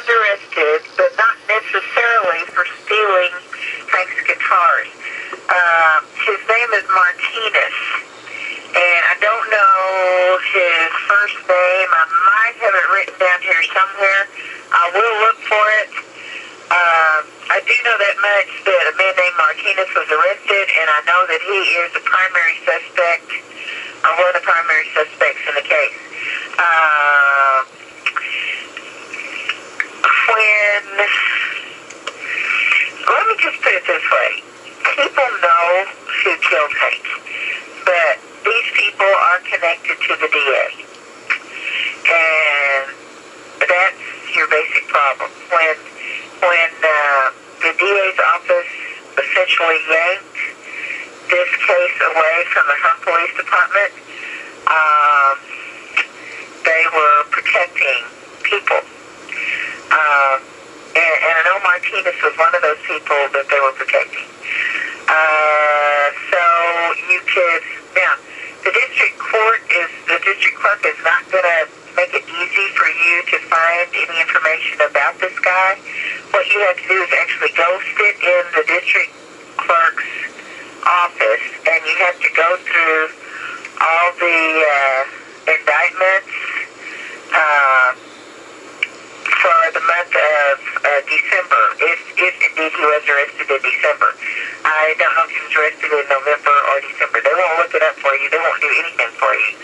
was arrested, but not necessarily for stealing Hank's guitars. His name is Martinez, and I don't know his first name. I might have it written down here somewhere. I will look for it. I do know that much, that a man named Martinez was arrested, and I know that he is the primary suspect, or one of the primary suspects in the case. Let me just put it this way. People know who killed Hank, but these people are connected to the DA. And that's your basic problem. When the DA's office essentially yanked this case away from the Hearne Police Department, they were protecting people. And I know Martinez was one of those people that they were protecting. So you could, now, the district clerk is not going to make it easy for you to find any information about this guy. What you have to do is actually go sit in the district clerk's office, and you have to go through all the indictments for the month of December, if indeed he was arrested in December. I don't know if he was arrested in November or December. They won't look it up for you. They won't do anything for you.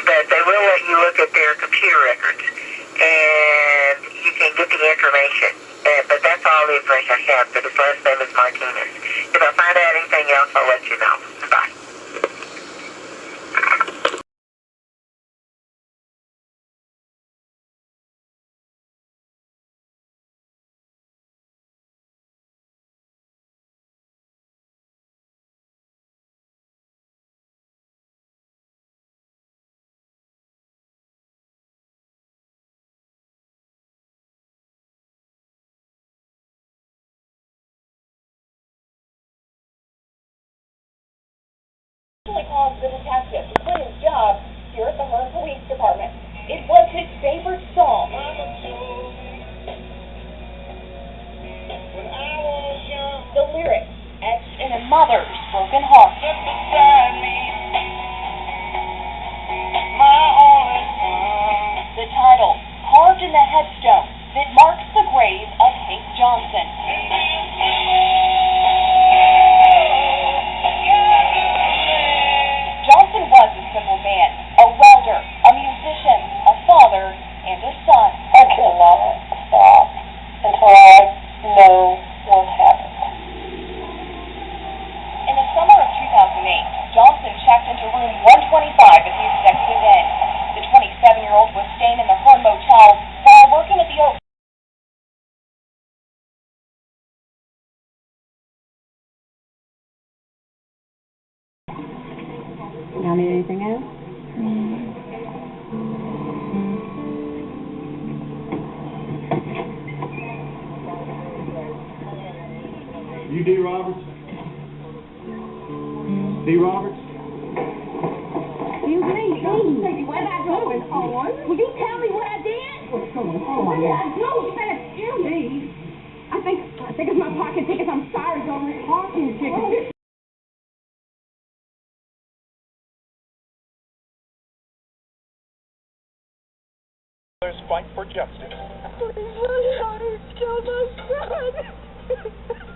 But they will let you look at their computer records, and you can get the information. But that's all the information I have, but his last name is Martinez. If I find out anything else, I'll let you know. Bye. Calls the detective to quit his job here at the Hearne Police Department. It was his favorite song. The lyrics etched in a mother's broken heart. The title carved in the headstone that marks the grave of Hank Johnson. Johnson was a simple man, a welder, a musician, a father, and a son. I cannot stop until I know what happened. In the summer of 2008, Johnson checked into room 125 at the Executive Inn. The 27-year-old was staying in the Hearne Motel while working at the Oak. Y'all need anything else? You D. Roberts? D. Roberts? Excuse me. What am I going on? Will you tell me what I did? What's going on? What did I do? Excuse me. I think it's my parking tickets. I'm sorry, government parking tickets. Fight for justice.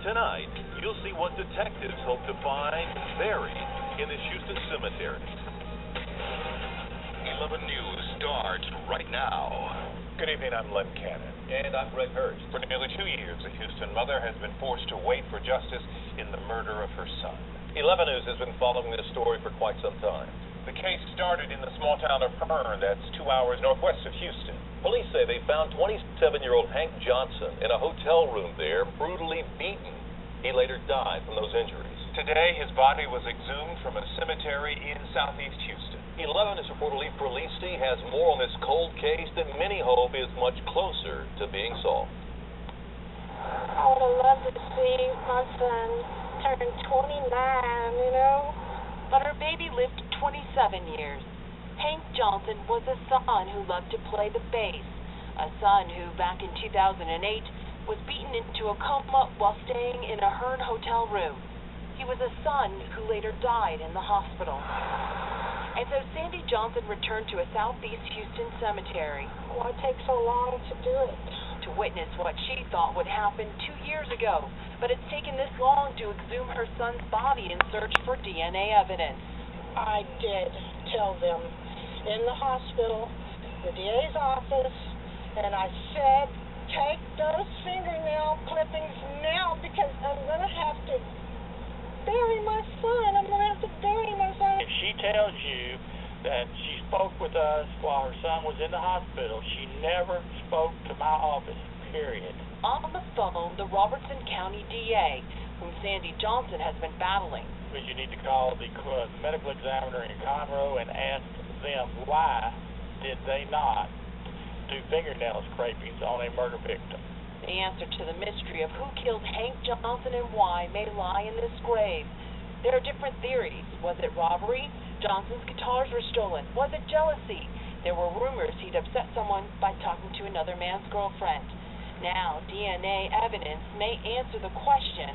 Tonight, you'll see what detectives hope to find buried in this Houston cemetery. 11 News starts right now. Good evening, I'm Len Cannon. And I'm Greg Hurst. For nearly 2 years, a Houston mother has been forced to wait for justice in the murder of her son. 11 News has been following this story for quite some time. The case started in the small town of Hearne, that's 2 hours northwest of Houston. Police say they found 27-year-old Hank Johnson in a hotel room there, brutally beaten. He later died from those injuries. Today, his body was exhumed from a cemetery in southeast Houston. 11 is reportedly released. He has more on this cold case that many hope is much closer to being solved. I would have loved to see my son turn 29, But her baby lived 27 years. Hank Johnson was a son who loved to play the bass, a son who, back in 2008, was beaten into a coma while staying in a Hearne hotel room. He was a son who later died in the hospital. And so Sandy Johnson returned to a southeast Houston cemetery. Why take so long to do it? To witness what she thought would happen 2 years ago, but it's taken this long to exhume her son's body in search for DNA evidence. I did tell them in the hospital, the DA's office, and I said, take those fingernail clippings now because I'm going to have to bury my son. I'm going to have to bury my son. If she tells you that she spoke with us while her son was in the hospital, she never spoke to my office, period. On the phone, the Robertson County DA, whom Sandy Johnson has been battling. But you need to call the medical examiner in Conroe and ask them why did they not do fingernail scrapings on a murder victim. The answer to the mystery of who killed Hank Johnson and why may lie in this grave. There are different theories. Was it robbery? Johnson's guitars were stolen. Was it jealousy? There were rumors he'd upset someone by talking to another man's girlfriend. Now, DNA evidence may answer the question.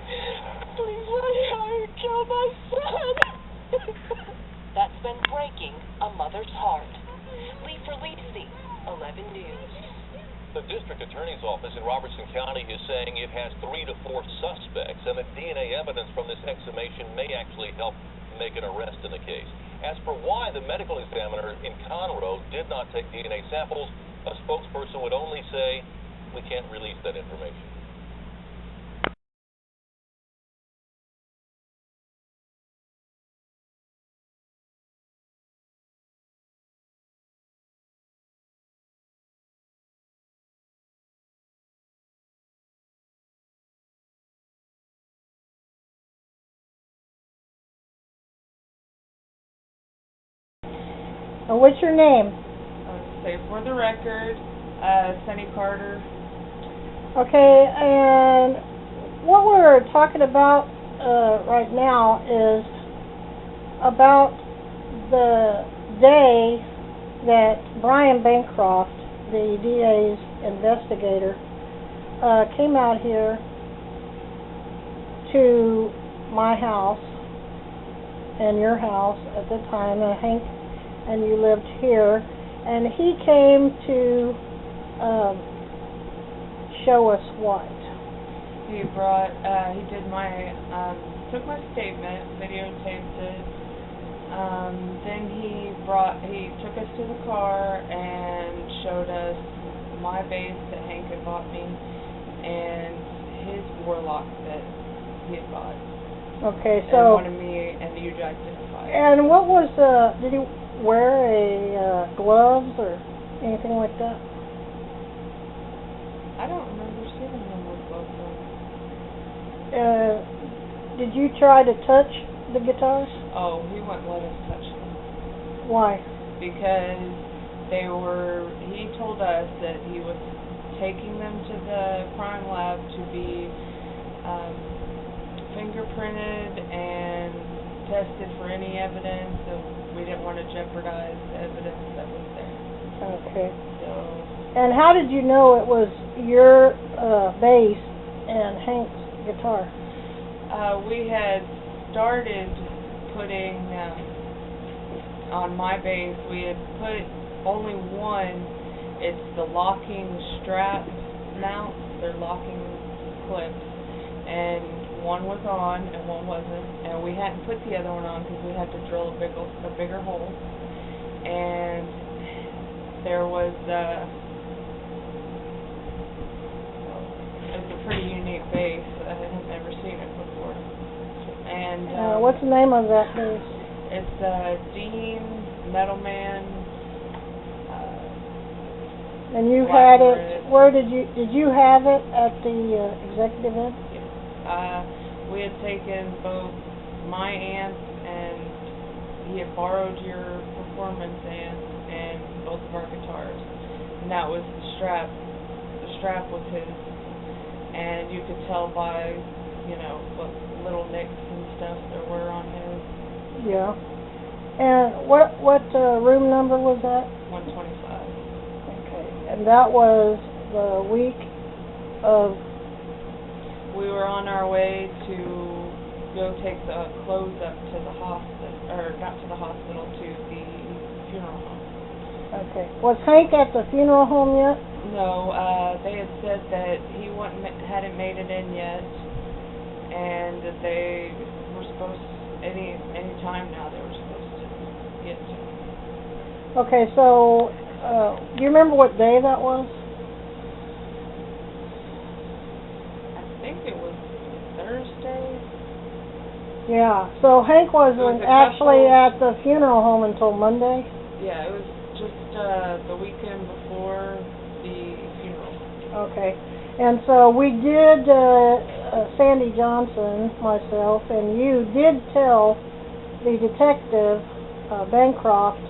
Please let me kill my son. That's been breaking a mother's heart. Lee for Lisi, 11 News. The district attorney's office in Robertson County is saying it has 3 to 4 suspects, and that DNA evidence from this exhumation may actually help make an arrest in the case. As for why the medical examiner in Conroe did not take DNA samples, a spokesperson would only say, we can't release that information. What's your name? Say for the record, Sunny Carter. Okay, and what we're talking about right now is about the day that Brian Bancroft, the DA's investigator, came out here to my house and your house at the time, Hank, and you lived here, and he came to show us what? He did took my statement, videotaped it, then he took us to the car and showed us my base that Hank had bought me, and his warlock that he had bought. Okay, so... And wanted me and you to identify. And what was, did he wear a gloves or anything like that? I don't remember seeing him with gloves on. Did you try to touch the guitars? Oh, he wouldn't let us touch them. Why? Because he told us that he was taking them to the crime lab to be fingerprinted and tested for any evidence, and we didn't want to jeopardize the evidence that was there. Okay. So. And how did you know it was your bass and Hank's guitar? We had started putting on my bass. We had put only one. It's the locking strap mounts. They're locking clips, and one was on and one wasn't, and we hadn't put the other one on because we had to drill a bigger hole. And there was it's a pretty unique bass. I had never seen it before. And what's the name of that bass? It's Dean Metalman. And you had it. Where did you have it at the executive ed? We had taken both my amp and he had borrowed your performance amp and both of our guitars. And that was the strap. The strap was his. And you could tell by, what little nicks and stuff there were on his. Yeah. And what room number was that? 125. Okay. And that was the week of... We were on our way to go take the clothes up to the hospital, or not to the hospital, to the funeral home. Okay. Was Hank at the funeral home yet? No, they had said that he hadn't made it in yet, and that they were supposed, any time now they were supposed to get to him. Okay, so, do you remember what day that was? I think it was Thursday. Yeah, so Hank wasn't actually at the funeral home until Monday? Yeah, it was just the weekend before the funeral. Okay, and so we did, Sandy Johnson, myself, and you did tell the detective, Bancroft,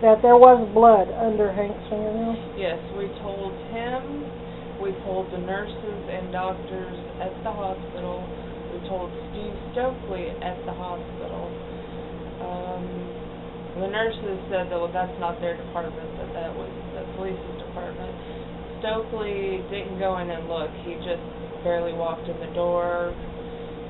that there was blood under Hank's fingernails? Yes, we told him, we told the nurses and doctors at the hospital, we told Steve Stokely at the hospital. The nurses said that, well, that's not their department, that was the police's department. Stokely didn't go in and look, he just barely walked in the door.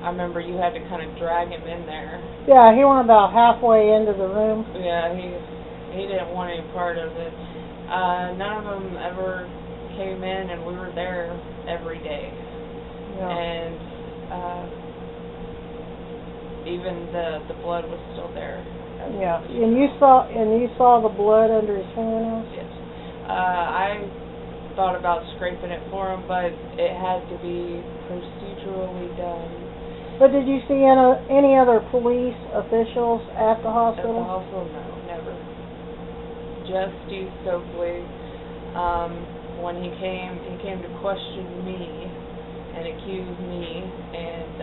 I remember you had to kind of drag him in there. Yeah, he went about halfway into the room. Yeah, he didn't want any part of it. None of them ever came in, and we were there every day. Yeah. And even the blood was still there. Yeah, and you saw the blood under his fingernails? Yes. I thought about scraping it for him, but it had to be procedurally done. But did you see any other police officials at the hospital? At the hospital, no, never. Just Steve Stokely. When he came to question me and accuse me, and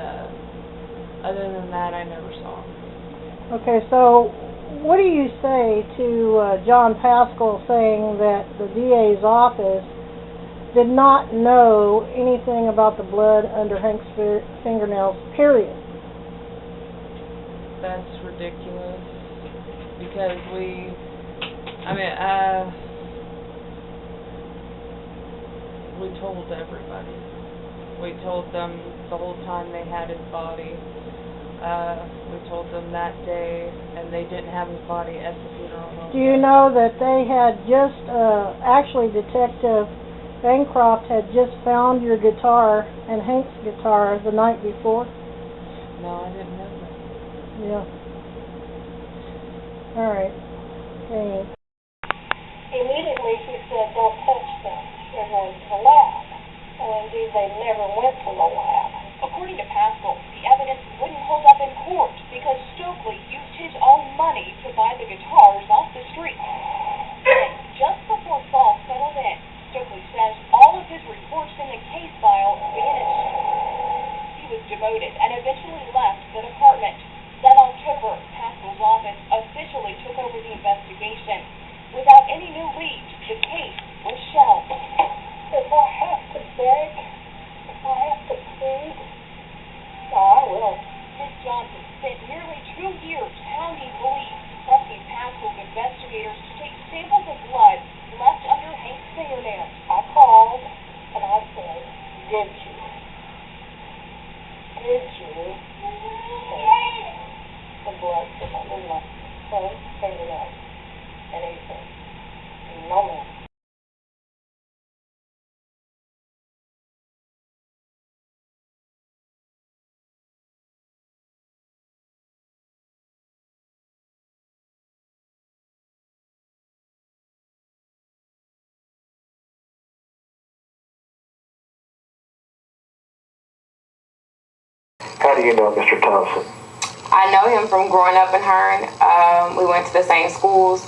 other than that, I never saw him. Okay, so what do you say to John Pascal saying that the DA's office did not know anything about the blood under Hank's fingernails, period? That's ridiculous, because we told everybody. We told them the whole time they had his body. We told them that day, and they didn't have his body at the funeral home. Do you know that they had just, actually Detective Bancroft had just found your guitar and Hank's guitar the night before? No, I didn't know that. Yeah. All right. Okay. Immediately she said, don't touch them. They're going to the lab. And indeed, they never went to the lab. According to Pascal, the evidence wouldn't hold up in court because Stokely used his own money to buy the guitars off the street. And just before fall settled in, Stokely says all of his reports in the case file vanished. He was demoted and eventually left the department. That October, Pascal's office officially took over the investigation. Without any new leads, the case was shelved. If I have to beg, if I have to plead, I will. Miss Johnson spent nearly 2 years hounding police, pressing Pascal's investigators to take samples of blood left under Hank's fingernails. I called and I said, did you take the blood from under my son's fingernails? And he said, no, ma'am. How do you know Mr. Thompson? I know him from growing up in Hearne. We went to the same schools.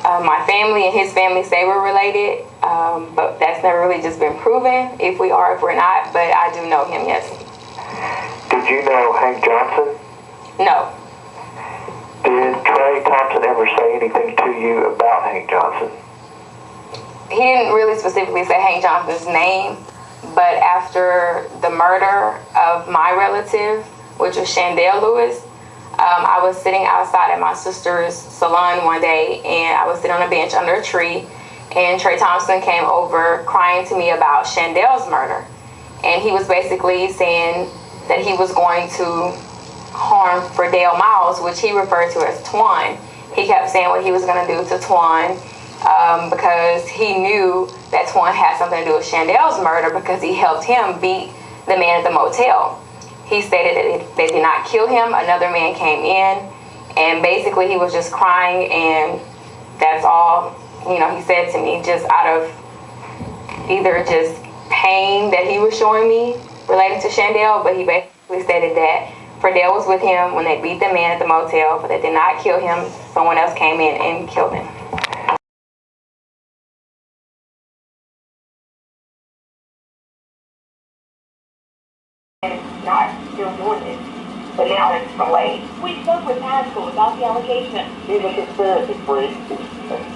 My family and his family say we're related, but that's never really just been proven, if we are, if we're not, but I do know him, yes. Did you know Hank Johnson? No. Did Trey Thompson ever say anything to you about Hank Johnson? He didn't really specifically say Hank Johnson's name, but after the murder of my relative, which was Chandel Lewis, I was sitting outside at my sister's salon one day, and I was sitting on a bench under a tree, and Trey Thompson came over crying to me about Shandell's murder. And he was basically saying that he was going to harm Verdale Miles, which he referred to as Twan. He kept saying what he was going to do to Twan because he knew that Twan had something to do with Shandell's murder because he helped him beat the man at the motel. He stated that they did not kill him. Another man came in, and basically he was just crying, and that's all, you know, he said to me, just out of either just pain that he was showing me related to Shandell, but he basically stated that Verdale was with him when they beat the man at the motel, but they did not kill him. Someone else came in and killed him. Not still doing this, but now it's too late. We spoke with Pascal about the allegation. He's a conspiracy freak,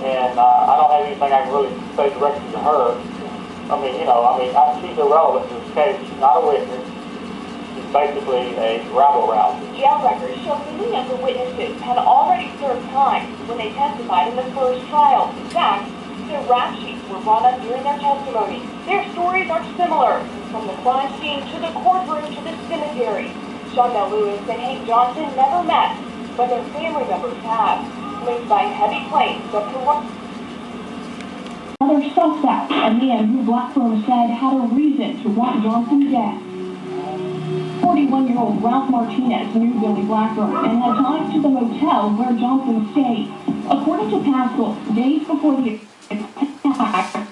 and I don't have anything I can really say directly to her. She's irrelevant to this case. She's not a witness. She's basically a rabble-rouser. Jail records show many of the witnesses had already served time when they testified in the first trial. In fact, their rap sheets were brought up during their testimony. Their stories are similar, from the crime scene to the courtroom to the cemetery. Shonda Lewis and Hank Johnson never met, but their family members have, linked by heavy claims of corruption. Another suspect, a man who Blackburn said had a reason to want Johnson dead. 41-year-old Ralph Martinez knew Billy Blackburn and had ties to the motel where Johnson stayed. According to Pascal, days before the attack,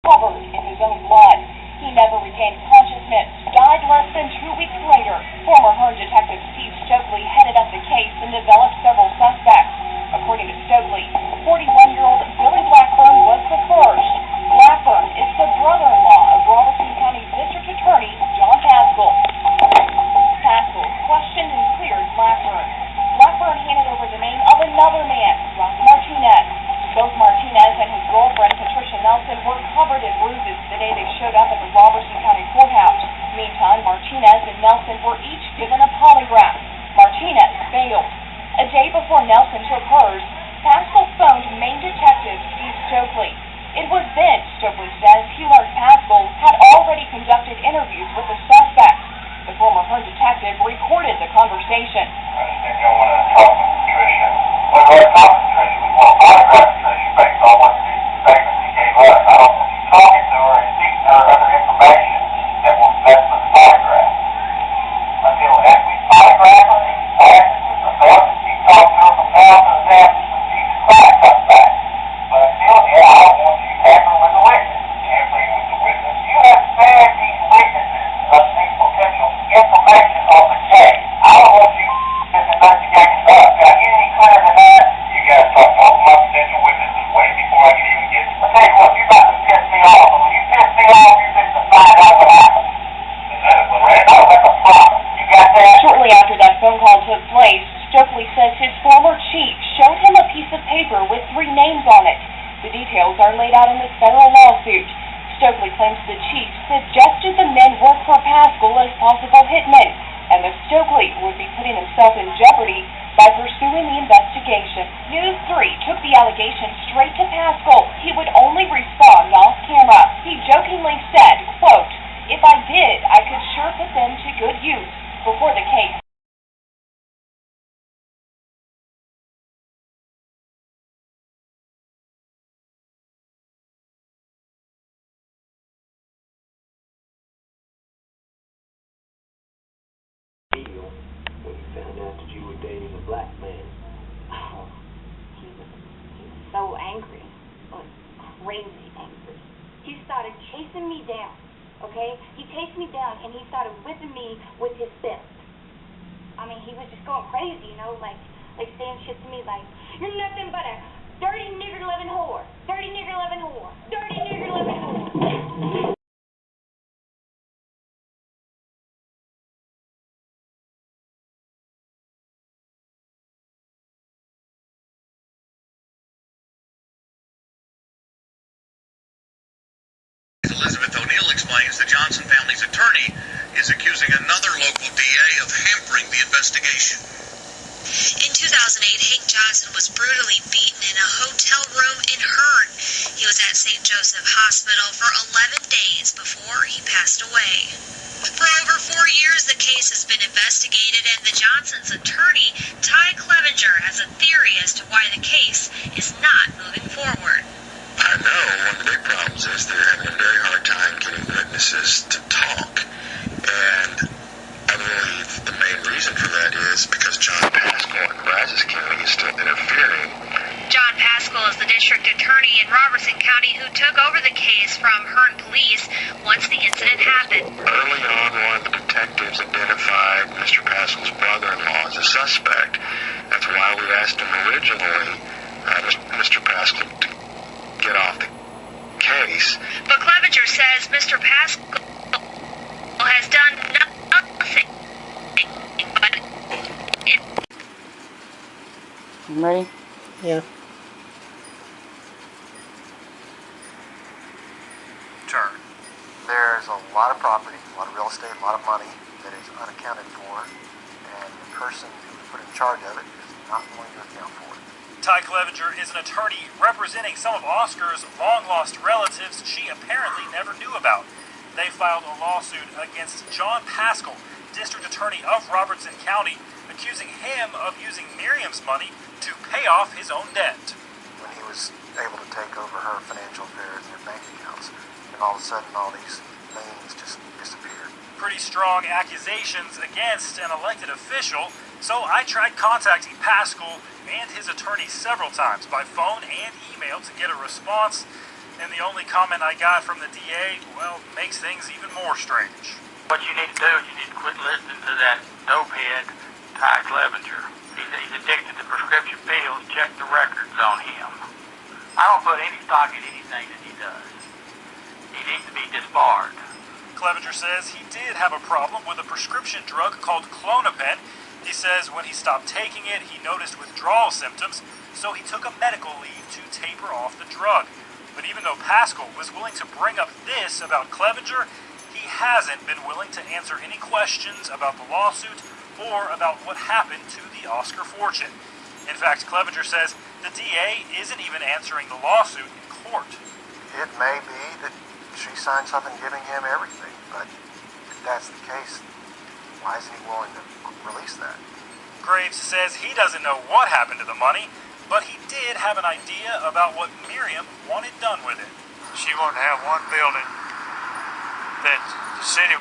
Covered in his own blood. He never regained consciousness, died less than 2 weeks later. Former Hearne Detective Steve Stokely headed up the case and developed several suspects. According to Stokely, 41-year-old Billy Blackburn was the first. Blackburn is the brother-in-law of Robertson County District Attorney John Pascal. Pascal questioned and cleared Blackburn. Blackburn handed over the name of another man, Ralph Martinez. Both Martinez and his girlfriend, Patricia Nelson, were covered in bruises the day they showed up at the Robertson County Courthouse. Meantime, Martinez and Nelson were each given a polygraph. Martinez failed. A day before Nelson took hers, Pascal phoned Maine Detective Steve Stokely. It was then, Stokely says, he learned Pascal had already conducted interviews with the suspects. The former Hearne detective recorded the conversation. I just think I want to talk to Patricia. Well, I talked to Patricia. We want to polygraph Patricia based on what the statements he gave us. I don't want you talking to her and teaching her other information that will mess with the polygraph. Until after we polygraph her, passes the best, she talks to her from now to the next, she's a crime suspect. But until then, I don't want you tampering with the witness. Tampering with the witness? You have spared these witnesses of these potential information on the case. I don't want you just investigating us. Can I get any clearer than that? You guys talk to all my potential witnesses way before I can even get you. I'll tell you what, you're about to piss me off. And when you piss me off, you're just to find out what happened. Is that a threat? No, that's a promise. You got that? Shortly after that phone call took place, Stokely says his former chief showed him a piece of paper with 3 names on it. The details are laid out in this federal lawsuit. Stokely claims the chief suggested the men work for Pascal as possible hitmen, and that Stokely would be putting himself in jeopardy by pursuing the investigation. News 3 took the allegation straight to Pascal. He would only respond off camera. He jokingly said, quote, "If I did, I could sure put them to good use." Before the case find out that you were dating a black man? Oh, he was so angry. Like, crazy angry. He started chasing me down, okay? He chased me down, and he started whipping me with his belt. I mean, he was just going crazy, you know, like saying shit to me like, you're nothing but a dirty nigger-loving whore. Dirty nigger-loving whore. Dirty nigger-loving whore. Elizabeth O'Neill explains the Johnson family's attorney is accusing another local DA of hampering the investigation. In 2008, Hank Johnson was brutally beaten in a hotel room in Hearne. He was at St. Joseph Hospital for 11 days before he passed away. For over 4 years, the case has been investigated, and the Johnsons' attorney, Ty Clevenger, has a theory as to why the case is not moving forward. I know one of the big problems is they're having a very hard time getting witnesses to talk, and I believe the main reason for that is because John Pascal in Brazos County is still interfering. John Pascal is the district attorney in Robertson County who took over the case from Hearne Police once the incident happened. Early on, one of the detectives identified Mr. Pascal's brother-in-law as a suspect. That's why we asked him originally, Mr. Pascal, to get off the case. But Clevenger says Mr. Pascal has done nothing. You ready? Yeah. Turn. There's a lot of property, a lot of real estate, a lot of money that is unaccounted for, and the person who was put in charge of it is not going to account for it. Ty Clevenger is an attorney representing some of Oscar's long-lost relatives she apparently never knew about. They filed a lawsuit against John Pascal, district attorney of Robertson County, accusing him of using Miriam's money to pay off his own debt. When he was able to take over her financial affairs and her bank accounts, and all of a sudden all these things just disappeared. Pretty strong accusations against an elected official, so I tried contacting Pascal and his attorney several times by phone and email to get a response, and the only comment I got from the DA, well, makes things even more strange. What you need to do is you need to quit listening to that dopehead, Ty Clevenger. He's addicted to prescription pills. Check the records on him. I don't put any stock in anything that he does. He needs to be disbarred. Clevenger says he did have a problem with a prescription drug called Clonopin. He says when he stopped taking it, he noticed withdrawal symptoms, so he took a medical leave to taper off the drug. But even though Pascal was willing to bring up this about Clevenger, he hasn't been willing to answer any questions about the lawsuit or about what happened to the Oscar fortune. In fact, Clevenger says the DA isn't even answering the lawsuit in court. It may be that she signed something giving him everything, but if that's the case, why isn't he willing to release that? Graves says he doesn't know what happened to the money, but he did have an idea about what Miriam wanted done with it. She wanted to have one building that the city